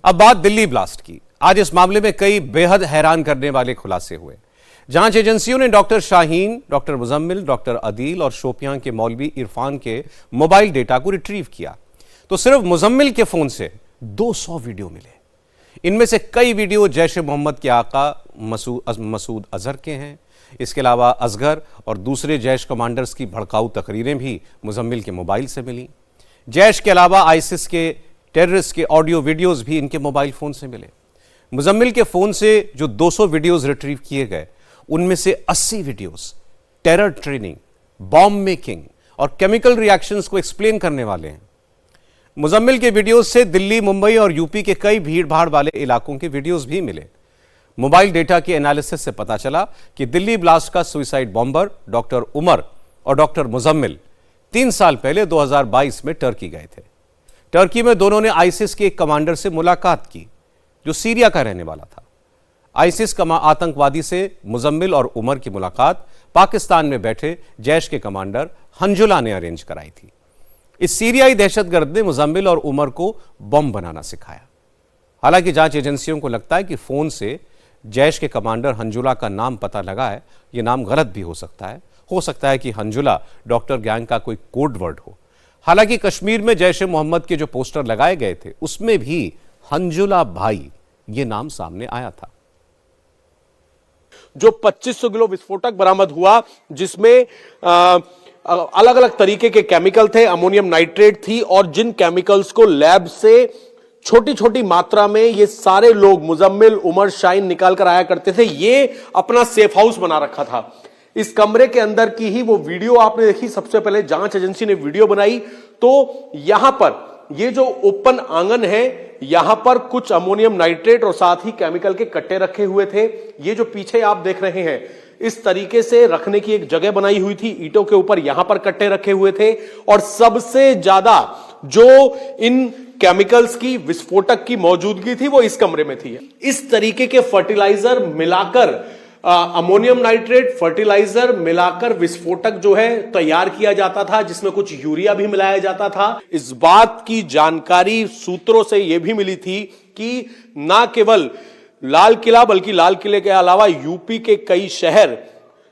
अब बात दिल्ली ब्लास्ट की। आज इस मामले में कई बेहद हैरान करने वाले खुलासे हुए। जांच एजेंसियों ने doctor Shaheen, doctor Muzammil, doctor Adeel और शोपियां के मौलवी इरफान के मोबाइल डेटा को रिट्रीव किया तो सिर्फ मुजम्मिल के फोन से 200 वीडियो मिले। इनमें से कई वीडियो जैश ए मोहम्मद के आका मसूद अजहर के हैं। इसके अलावा असगर और दूसरे जैश कमांडर्स की भड़काऊ तकरीरें भी मुजम्मिल के मोबाइल से मिली। जैश के अलावा आईसिस के टेररिस्ट के ऑडियो वीडियोस भी इनके मोबाइल फोन से मिले। मुजम्मिल के फोन से जो 200 वीडियोस रिट्रीव किए गए, उनमें से 80 videos terror training, bomb making और केमिकल रिएक्शंस को एक्सप्लेन करने वाले हैं। मुजम्मिल के वीडियोस से दिल्ली, मुंबई और यूपी के कई भीड़ भाड़ वाले इलाकों के वीडियोस भी मिले। मोबाइल डेटा के एनालिसिस से पता चला कि दिल्ली ब्लास्ट का सुसाइड बॉम्बर डॉक्टर उमर और डॉक्टर मुजम्मिल 3 साल पहले 2022 में टर्की गए थे। टर्की में दोनों ने आईसिस के एक कमांडर से मुलाकात की जो सीरिया का रहने वाला था। आईसिस आतंकवादी से मुजम्मिल और उमर की मुलाकात पाकिस्तान में बैठे जैश के कमांडर हंजुला ने अरेंज कराई थी। इस सीरियाई दहशतगर्द ने मुजम्मिल और उमर को बम बनाना सिखाया। हालांकि जांच एजेंसियों को लगता है कि फोन से जैश के कमांडर हंजुला का नाम पता लगा है। यह नाम गलत भी हो सकता है कि हंजुला डॉक्टर गैंग का कोई कोड वर्ड हो। हालांकि कश्मीर में जैश ए मोहम्मद के जो पोस्टर लगाए गए थे, उसमें भी हंजुला भाई ये नाम सामने आया था। जो 2500 किलो विस्फोटक बरामद हुआ, जिसमें अलग अलग तरीके के केमिकल थे, अमोनियम नाइट्रेट थी, और जिन केमिकल्स को लैब से छोटी छोटी मात्रा में ये सारे लोग मुजम्मिल, उमर, शाहीन निकाल कर आया करते थे। ये अपना सेफ हाउस बना रखा था। इस कमरे के अंदर की ही वो वीडियो आपने देखी। सबसे पहले जांच एजेंसी ने वीडियो बनाई तो यहां पर ये जो ओपन आंगन है, यहां पर कुछ अमोनियम नाइट्रेट और साथ ही केमिकल के कट्टे रखे हुए थे। ये जो पीछे आप देख रहे हैं, इस तरीके से रखने की एक जगह बनाई हुई थी। ईंटों के ऊपर यहां पर कट्टे रखे हुए थे और सबसे ज्यादा जो इन केमिकल्स की, विस्फोटक की मौजूदगी थी, वो इस कमरे में थी। इस तरीके के फर्टिलाइजर मिलाकर, अमोनियम नाइट्रेट फर्टिलाइजर मिलाकर विस्फोटक जो है तैयार किया जाता था, जिसमें कुछ यूरिया भी मिलाया जाता था। इस बात की जानकारी सूत्रों से यह भी मिली थी कि ना केवल लाल किला, बल्कि लाल किले के अलावा यूपी के कई शहर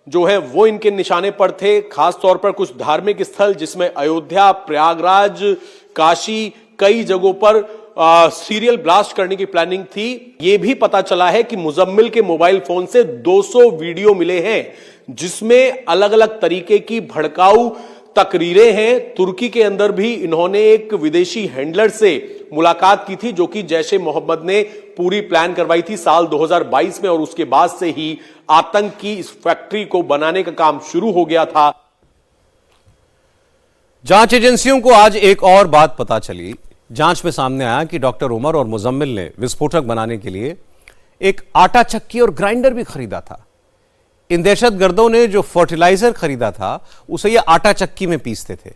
जो है वो इनके निशाने पर थे। खास तौर पर कुछ धार्मिक स्थल, जिसमें अयोध्या, प्रयागराज, काशी, कई जगहों पर सीरियल ब्लास्ट करने की प्लानिंग थी। यह भी पता चला है कि मुजम्मिल के मोबाइल फोन से 200 वीडियो मिले हैं, जिसमें अलग अलग तरीके की भड़काऊ तकरीरें हैं। तुर्की के अंदर भी इन्होंने एक विदेशी हैंडलर से मुलाकात की थी, जो कि जैश ए मोहम्मद ने पूरी प्लान करवाई थी साल 2022 में, और उसके बाद से ही आतंक की इस फैक्ट्री को बनाने का काम शुरू हो गया था। जांच एजेंसियों को आज एक और बात पता चली। जांच में सामने आया कि डॉक्टर उमर और मुजम्मिल ने विस्फोटक बनाने के लिए एक आटा चक्की और ग्राइंडर भी खरीदा था। इन दहशतगर्दों ने जो फर्टिलाइजर खरीदा था, उसे ये आटा चक्की में पीसते थे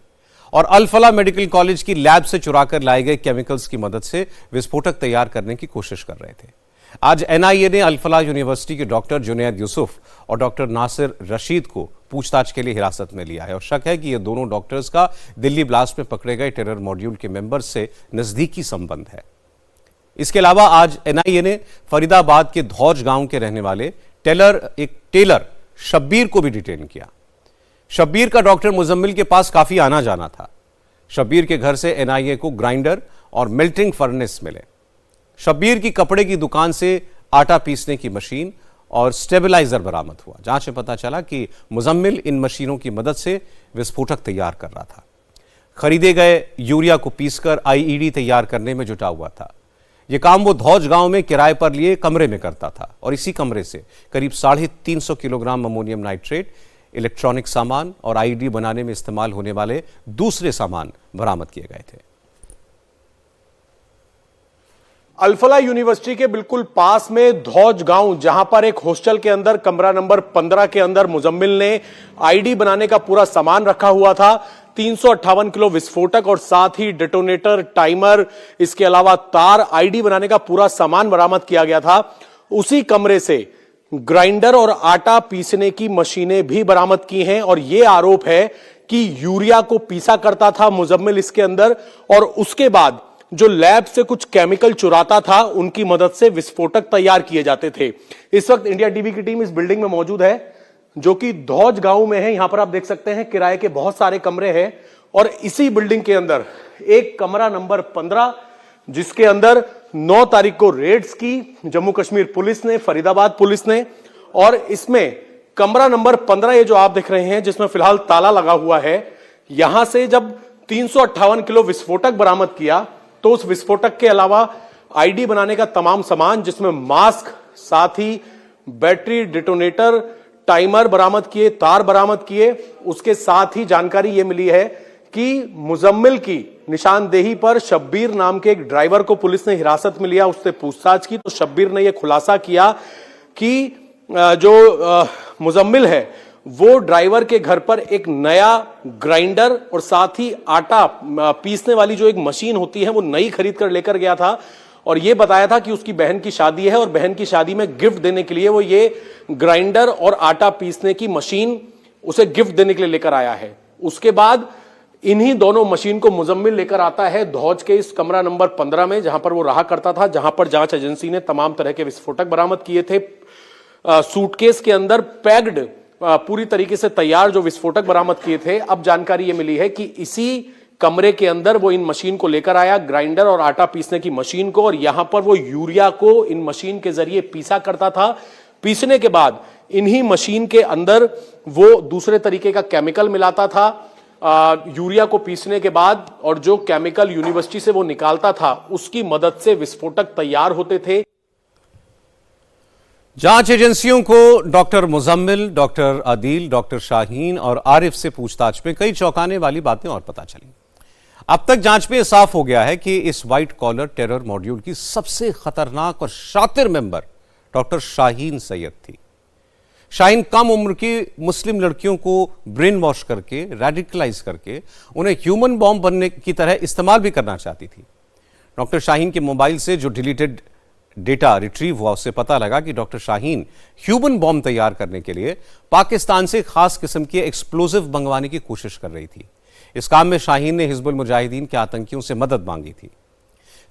और अल फला मेडिकल कॉलेज की लैब से चुराकर लाए गए केमिकल्स की मदद से विस्फोटक तैयार करने की कोशिश कर रहे थे। आज एनआईए ने अल फला यूनिवर्सिटी के डॉक्टर जुनैद यूसुफ और डॉक्टर नासिर रशीद को पूछताछ के लिए हिरासत में लिया है और शक है कि ये दोनों डॉक्टर्स का दिल्ली ब्लास्ट में पकड़े गए टेरर मॉड्यूल के मेंबर्स से नजदीकी संबंध है। इसके अलावा आज एनआईए ने फरीदाबाद के धौज गांव के रहने वाले टेलर शब्बीर को भी डिटेन किया। शब्बीर का डॉक्टर मुजम्मिल के पास काफी आना जाना था। शब्बीर के घर से एनआईए को ग्राइंडर और मेल्टिंग फर्नेस मिले। शब्बीर की कपड़े की दुकान से आटा पीसने की मशीन और स्टेबलाइजर बरामद हुआ। जांच में पता चला कि मुजम्मिल इन मशीनों की मदद से विस्फोटक तैयार कर रहा था। खरीदे गए यूरिया को पीसकर आईईडी तैयार करने में जुटा हुआ था। यह काम वो धौज गांव में किराए पर लिए कमरे में करता था और इसी कमरे से करीब 350 किलोग्राम अमोनियम नाइट्रेट, इलेक्ट्रॉनिक सामान और आईईडी बनाने में इस्तेमाल होने वाले दूसरे सामान बरामद किए गए थे। अल फला यूनिवर्सिटी के बिल्कुल पास में धौज गांव, जहां पर एक हॉस्टल के अंदर कमरा नंबर 15 के अंदर मुजम्मिल ने आईडी बनाने का पूरा सामान रखा हुआ था। 358 किलो विस्फोटक और साथ ही डेटोनेटर, टाइमर, इसके अलावा तार, आईडी बनाने का पूरा सामान बरामद किया गया था। उसी कमरे से ग्राइंडर और आटा पीसने की मशीनें भी बरामद की हैं और यह आरोप है कि यूरिया को पीसा करता था मुजम्मिल इसके अंदर, और उसके बाद जो लैब से कुछ केमिकल चुराता था, उनकी मदद से विस्फोटक तैयार किए जाते थे। इस वक्त इंडिया टीवी की टीम इस बिल्डिंग में मौजूद है, जो कि धौज गांव में है। यहां पर आप देख सकते हैं किराए के बहुत सारे कमरे हैं, और इसी बिल्डिंग के अंदर एक कमरा नंबर 15, जिसके अंदर 9 तारीख को रेड्स की जम्मू कश्मीर पुलिस ने, फरीदाबाद पुलिस ने, और इसमें कमरा नंबर 15 ये जो आप देख रहे हैं, जिसमें फिलहाल ताला लगा हुआ है, यहां से जब 358 किलो विस्फोटक बरामद किया, तो उस विस्फोटक के अलावा आईडी बनाने का तमाम सामान, जिसमें मास्क, साथ ही बैटरी, डिटोनेटर, टाइमर बरामद किए, तार बरामद किए। उसके साथ ही जानकारी यह मिली है कि मुजम्मिल की निशानदेही पर शब्बीर नाम के एक ड्राइवर को पुलिस ने हिरासत में लिया, उससे पूछताछ की, तो शब्बीर ने यह खुलासा किया कि जो मुजम्मिल है वो ड्राइवर के घर पर एक नया ग्राइंडर और साथ ही आटा पीसने वाली जो एक मशीन होती है वो नई खरीद कर लेकर गया था, और ये बताया था कि उसकी बहन की शादी है और बहन की शादी में गिफ्ट देने के लिए वो ये ग्राइंडर और आटा पीसने की मशीन उसे गिफ्ट देने के लिए लेकर आया है। उसके बाद इन्हीं दोनों मशीन को मुजम्मिल लेकर आता है धौज के इस कमरा नंबर 15 में, जहां पर वो रहा करता था, जहां पर जांच एजेंसी ने तमाम तरह के विस्फोटक बरामद किए थे। सूटकेस के अंदर पैक्ड पूरी तरीके से तैयार जो विस्फोटक बरामद किए थे। अब जानकारी यह मिली है कि इसी कमरे के अंदर वो इन मशीन को लेकर आया, ग्राइंडर और आटा पीसने की मशीन को, और यहां पर वो यूरिया को इन मशीन के जरिए पीसा करता था। पीसने के बाद इन्हीं मशीन के अंदर वो दूसरे तरीके का केमिकल मिलाता था यूरिया को पीसने के बाद, और जो केमिकल यूनिवर्सिटी से वो निकालता था उसकी मदद से विस्फोटक तैयार होते थे। जांच एजेंसियों को doctor Muzammil, doctor Adeel, doctor Shaheen और आरिफ से पूछताछ में कई चौंकाने वाली बातें और पता चली। अब तक जांच में साफ हो गया है कि इस व्हाइट कॉलर टेरर मॉड्यूल की सबसे खतरनाक और शातिर मेंबर डॉक्टर शाहीन सैयद थी। शाहीन कम उम्र की मुस्लिम लड़कियों को ब्रेन वॉश करके, रेडिकलाइज करके उन्हें ह्यूमन बॉम्ब बनने की तरह इस्तेमाल भी करना चाहती थी। डॉक्टर शाहीन के मोबाइल से जो डिलीटेड डेटा रिट्रीव हुआ, उससे पता लगा कि डॉक्टर शाहीन ह्यूमन बॉम्ब तैयार करने के लिए पाकिस्तान से खास किस्म के एक्सप्लोजिव मंगवाने की कोशिश कर रही थी। इस काम में शाहीन ने हिजबुल मुजाहिदीन के आतंकियों से मदद मांगी थी।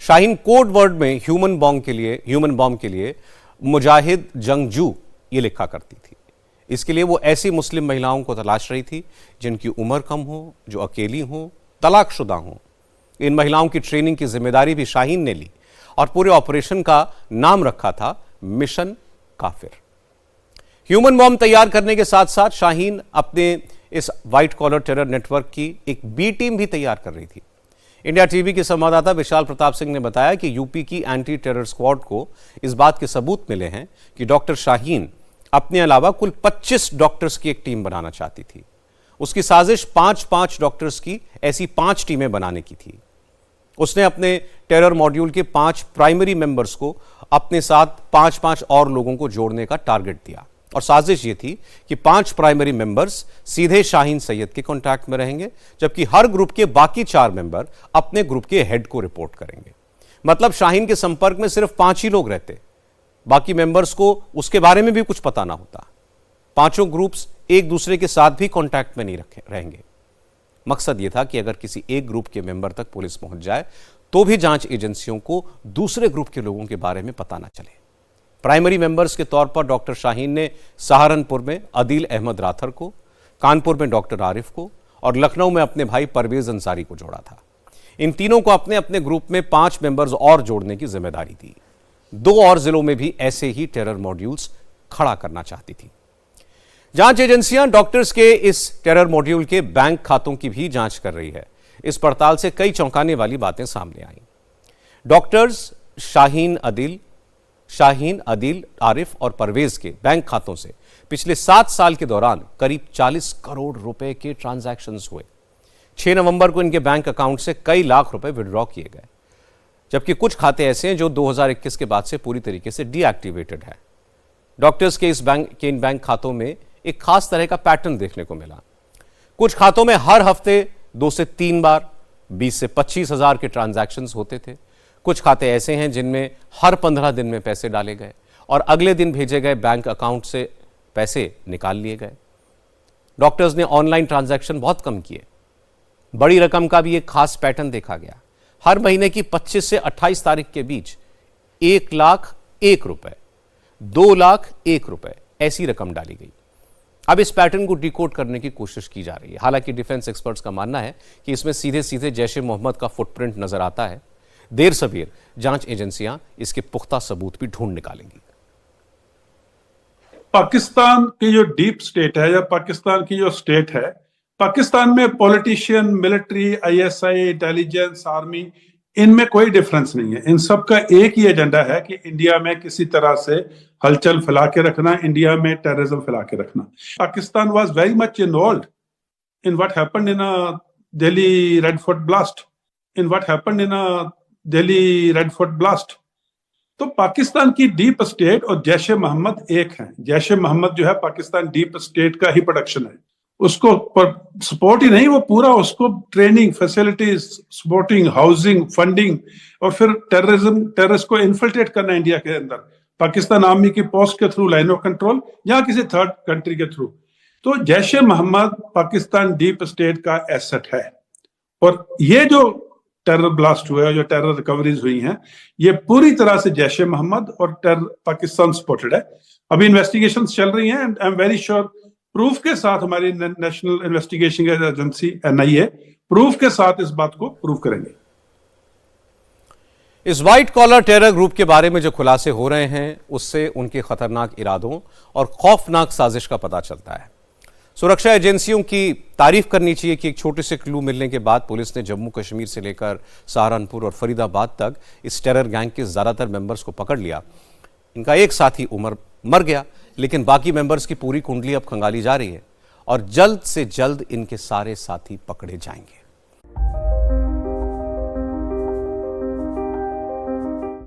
शाहीन कोड वर्ड में ह्यूमन बॉम्ब के लिए मुजाहिद जंगजू ये लिखा करती थी। इसके लिए वो ऐसी मुस्लिम महिलाओं को तलाश रही थी जिनकी उम्र कम हो, जो अकेली हो, तलाकशुदा हो। इन महिलाओं की ट्रेनिंग की जिम्मेदारी भी शाहीन ने ली और पूरे ऑपरेशन का नाम रखा था मिशन काफिर। ह्यूमन बॉम्ब तैयार करने के साथ साथ शाहीन अपने इस व्हाइट कॉलर टेरर नेटवर्क की एक बी टीम भी तैयार कर रही थी। इंडिया टीवी के संवाददाता विशाल प्रताप सिंह ने बताया कि यूपी की एंटी टेरर स्क्वाड को इस बात के सबूत मिले हैं कि डॉक्टर शाहीन अपने अलावा कुल 25 डॉक्टर्स की एक टीम बनाना चाहती थी। उसकी साजिश 5-5 डॉक्टर्स की ऐसी 5 टीमें बनाने की थी। उसने अपने टेरर मॉड्यूल के 5 प्राइमरी मेंबर्स को अपने साथ 5-5 और लोगों को जोड़ने का टारगेट दिया, और साजिश ये थी कि 5 प्राइमरी मेंबर्स सीधे शाहीन सैयद के कांटेक्ट में रहेंगे, जबकि हर ग्रुप के बाकी 4 मेंबर अपने ग्रुप के हेड को रिपोर्ट करेंगे। मतलब शाहीन के संपर्क में सिर्फ 5 ही लोग रहते, बाकी मेंबर्स को उसके बारे में भी कुछ पता ना होता। 5 ग्रुप्स एक दूसरे के साथ भी कांटेक्ट में नहीं रहेंगे। मकसद यह था कि अगर किसी एक ग्रुप के मेंबर तक पुलिस पहुंच जाए तो भी जांच एजेंसियों को दूसरे ग्रुप के लोगों के बारे में पता ना चले। प्राइमरी मेंबर्स के तौर पर डॉक्टर शाहीन ने सहारनपुर में अदील अहमद राथर को, कानपुर में डॉक्टर आरिफ को और लखनऊ में अपने भाई परवेज अंसारी को जोड़ा था। इन तीनों को अपने अपने ग्रुप में 5 मेंबर्स और जोड़ने की जिम्मेदारी दी। 2 और जिलों में भी ऐसे ही टेरर मॉड्यूल्स खड़ा करना चाहती थी। जांच एजेंसियां डॉक्टर्स के इस टेरर मॉड्यूल के बैंक खातों की भी जांच कर रही है। इस पड़ताल से कई चौंकाने वाली बातें सामने आई। डॉक्टर्स शाहीन, अदील, आरिफ और परवेज के बैंक खातों से पिछले 7 साल के दौरान करीब 40 करोड़ रुपए के ट्रांजैक्शंस हुए। 6 नवंबर को इनके बैंक अकाउंट से कई लाख रुपए विड्रॉ किए गए, जबकि कुछ खाते ऐसे हैं जो 2021 के बाद से पूरी तरीके से डीएक्टिवेटेड है। डॉक्टर्स के इन बैंक खातों में एक खास तरह का पैटर्न देखने को मिला। कुछ खातों में हर हफ्ते 2 से 3 बार 20 से 25 हजार के ट्रांजैक्शंस होते थे। कुछ खाते ऐसे हैं जिनमें हर 15 दिन में पैसे डाले गए और अगले दिन भेजे गए बैंक अकाउंट से पैसे निकाल लिए गए। डॉक्टर्स ने ऑनलाइन ट्रांजैक्शन बहुत कम किए। बड़ी रकम का भी एक खास पैटर्न देखा गया। हर महीने की 25 से 28 तारीख के बीच 1,01,000 रुपए, 2,01,000 रुपए ऐसी रकम डाली गई। अब इस पैटर्न को डिकोड करने की कोशिश की जा रही है। हालांकि डिफेंस एक्सपर्ट्स का मानना है कि इसमें सीधे सीधे जैश ए मोहम्मद का फुटप्रिंट नजर आता है। देर सबेर जांच एजेंसियां इसके पुख्ता सबूत भी ढूंढ निकालेंगी। पाकिस्तान की जो डीप स्टेट है या पाकिस्तान की जो स्टेट है, पाकिस्तान में politician, military, ISI, intelligence, army, इनमें कोई डिफरेंस नहीं है। इन सब का एक ही एजेंडा है कि इंडिया में किसी तरह से हलचल फैला के रखना, इंडिया में टेररिज्म फैला के रखना। Pakistan was very much involved in what happened in Delhi red fort blast. तो पाकिस्तान की डीप स्टेट और जैश ए मोहम्मद एक है। जैश ए मोहम्मद जो है पाकिस्तान डीप स्टेट का ही प्रोडक्शन है। उसको सपोर्ट ही नहीं, वो पूरा उसको training, facilities, supporting, housing, funding और फिर टेररिस्ट को इन्फिल्ट्रेट करना इंडिया के अंदर, पाकिस्तान आर्मी की पोस्ट के थ्रू, लाइन ऑफ कंट्रोल या किसी थर्ड कंट्री के थ्रू। तो जैश ए मोहम्मद पाकिस्तान डीप स्टेट का एसेट है। और ये जो टेरर ब्लास्ट हुआ है, जो टेरर रिकवरीज हुई हैं, ये पूरी तरह से जैश ए मोहम्मद और टेरर पाकिस्तान सपोर्टेड है। अभी इन्वेस्टिगेशंस चल रही हैं and I am very sure proof के साथ हमारी national investigation agency NIA proof के साथ इस बात को प्रूव करेंगे। इस व्हाइट कॉलर टेरर ग्रुप के बारे में जो खुलासे हो रहे हैं, उससे उनके खतरनाक इरादों और खौफनाक साजिश का पता चलता है। सुरक्षा एजेंसियों की तारीफ करनी चाहिए कि एक छोटे से क्लू मिलने के बाद पुलिस ने जम्मू कश्मीर से लेकर सहारनपुर और फरीदाबाद तक इस टेरर गैंग के ज्यादातर मेंबर्स को पकड़ लिया। इनका एक साथी उमर मर गया, लेकिन बाकी मेंबर्स की पूरी कुंडली अब खंगाली जा रही है और जल्द से जल्द इनके सारे साथी पकड़े जाएंगे।